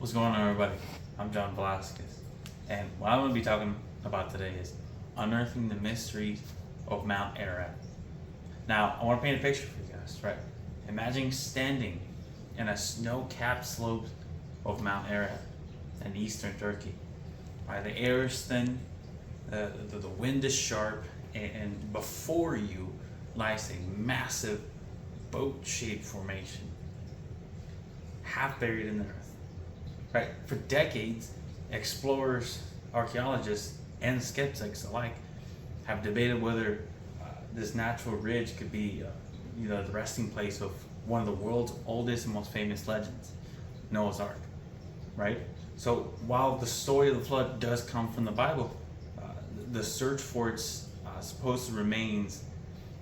What's going on, everybody? I'm John Velasquez, and what I'm going to be talking about today is unearthing the mysteries of Mount Ararat. Now, I want to paint a picture for you guys, right? Imagine standing in a snow-capped slope of Mount Ararat in eastern Turkey. Right, the air is thin, the wind is sharp, and before you lies a massive boat-shaped formation, half buried in the earth. Right, for decades, explorers, archaeologists, and skeptics alike have debated whether this natural ridge could be, the resting place of one of the world's oldest and most famous legends, Noah's Ark. Right. So while the story of the flood does come from the Bible, the search for its supposed remains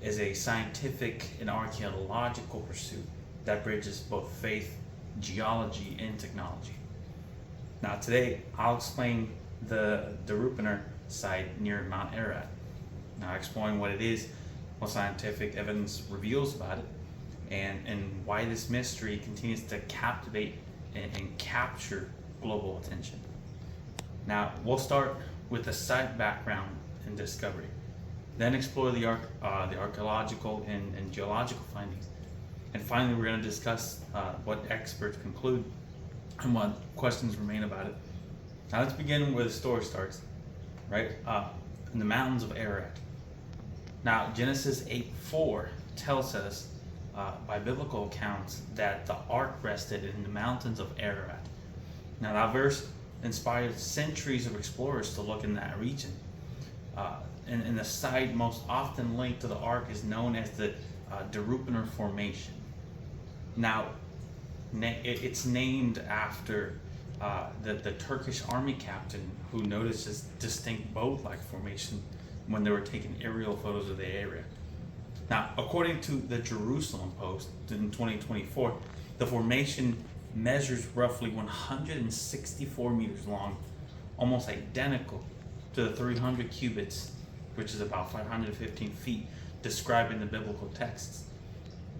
is a scientific and archaeological pursuit that bridges both faith, geology, and technology. Now today, I'll explain the Darupiner site near Mount Ararat. Now exploring what it is, what scientific evidence reveals about it, and why this mystery continues to captivate and capture global attention. Now we'll start with the site background and discovery, then explore the archaeological and geological findings, and finally we're going to discuss what experts conclude and what questions remain about it. Now let's begin where the story starts, right? In the mountains of Ararat. Now Genesis 8:4 tells us by biblical accounts that the ark rested in the mountains of Ararat. Now that verse inspired centuries of explorers to look in that region. And the site most often linked to the ark is known as the Darupiner Formation. Now, it's named after the Turkish army captain who noticed this distinct boat-like formation when they were taking aerial photos of the area. Now, according to the Jerusalem Post in 2024, the formation measures roughly 164 meters long, almost identical to the 300 cubits, which is about 515 feet, described in the biblical texts.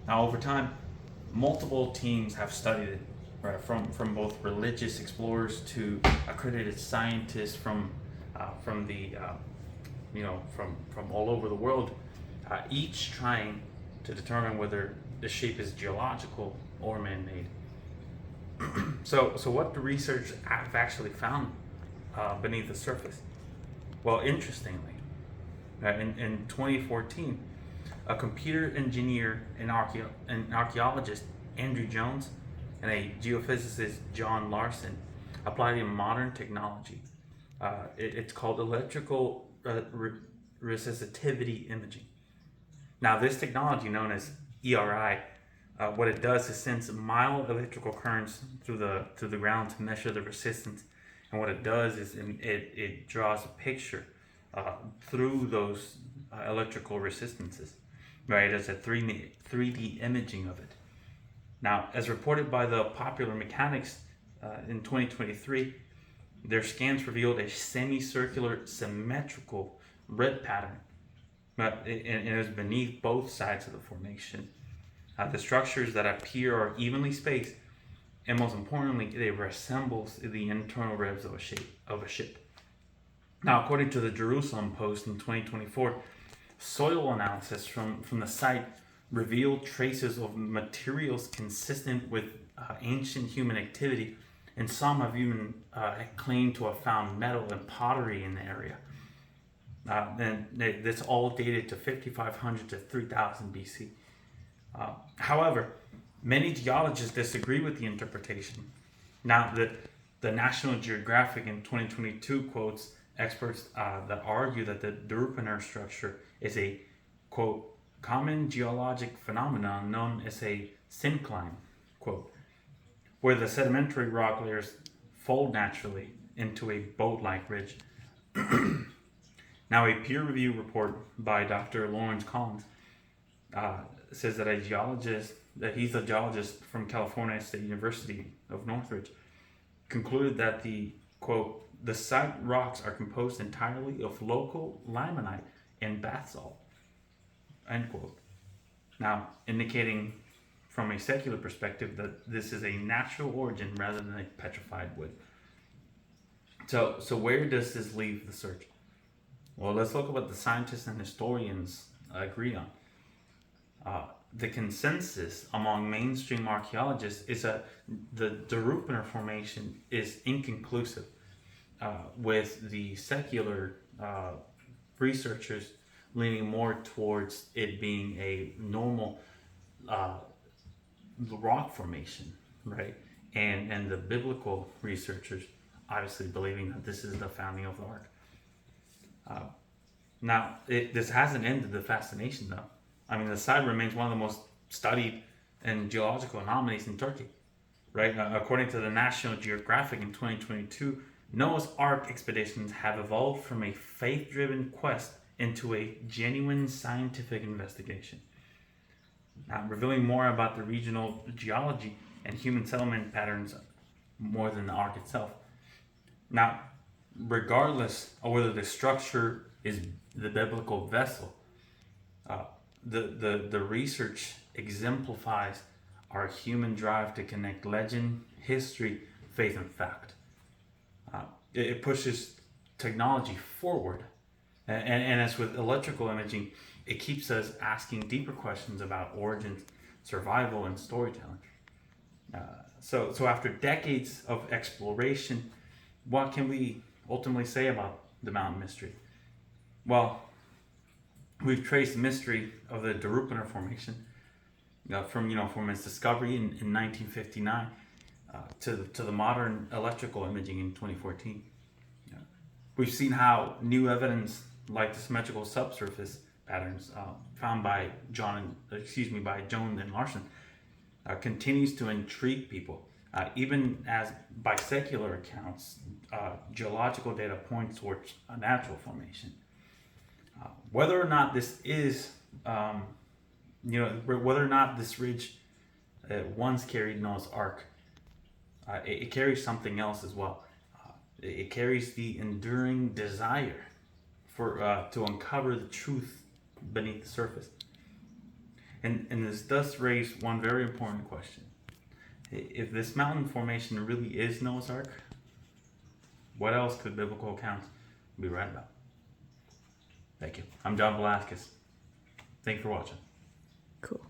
Now, over time, multiple teams have studied it, right? From both religious explorers to accredited scientists from all over the world, each trying to determine whether the shape is geological or man-made. So what the research have actually found beneath the surface? Well, interestingly, in 2014, a computer engineer and archaeologist, Andrew Jones, and a geophysicist, John Larson, applied a modern technology. It's called electrical resistivity imaging. Now, this technology, known as ERI, what it does is sends mild electrical currents through the ground to measure the resistance. And what it does is it draws a picture through those electrical resistances. Right, as a 3D imaging of it. Now, as reported by the Popular Mechanics in 2023, their scans revealed a semicircular, symmetrical red pattern, but it was beneath both sides of the formation. The structures that appear are evenly spaced, and most importantly, they resemble the internal ribs of a ship. Now, according to the Jerusalem Post in 2024. Soil analysis from the site revealed traces of materials consistent with ancient human activity, and some have even claimed to have found metal and pottery in the area. And that's all dated to 5500 to 3000 BC. However, many geologists disagree with the interpretation. Now, the National Geographic in 2022 quotes experts that argue that the Darupiner structure is a, quote, common geologic phenomenon known as a syncline, quote, where the sedimentary rock layers fold naturally into a boat-like ridge. Now, a peer-reviewed report by Dr. Lawrence Collins says that he's a geologist from California State University of Northridge, concluded that the, quote, the site rocks are composed entirely of local limonite and bath salt, end quote. Now, indicating from a secular perspective that this is a natural origin rather than a petrified wood. So where does this leave the search? Well, let's look at what the scientists and historians agree on. The consensus among mainstream archaeologists is that the Derupiner Formation is inconclusive, with the secular researchers leaning more towards it being a normal rock formation, right? And the biblical researchers obviously believing that this is the founding of the ark. Now, this hasn't ended the fascination, though. I mean, the site remains one of the most studied and geological anomalies in Turkey, right? According to the National Geographic in 2022, Noah's Ark expeditions have evolved from a faith-driven quest into a genuine scientific investigation, revealing more about the regional geology and human settlement patterns more than the ark itself. Now, regardless of whether the structure is the biblical vessel, the research exemplifies our human drive to connect legend, history, faith, and fact. It pushes technology forward. And as with electrical imaging, it keeps us asking deeper questions about origins, survival, and storytelling. So after decades of exploration, what can we ultimately say about the mountain mystery? Well, we've traced the mystery of the Derupiner Formation from its discovery in 1959 to the modern electrical imaging in 2014. We've seen how new evidence like the symmetrical subsurface patterns found by Joan and Larson continues to intrigue people, even as by secular accounts, geological data points towards a natural formation. Whether or not this is, whether or not this ridge once carried Noah's Ark, it carries something else as well. It carries the enduring desire to uncover the truth beneath the surface. And this does raise one very important question. If this mountain formation really is Noah's Ark, what else could biblical accounts be right about? Thank you. I'm John Velasquez. Thank you for watching. Cool.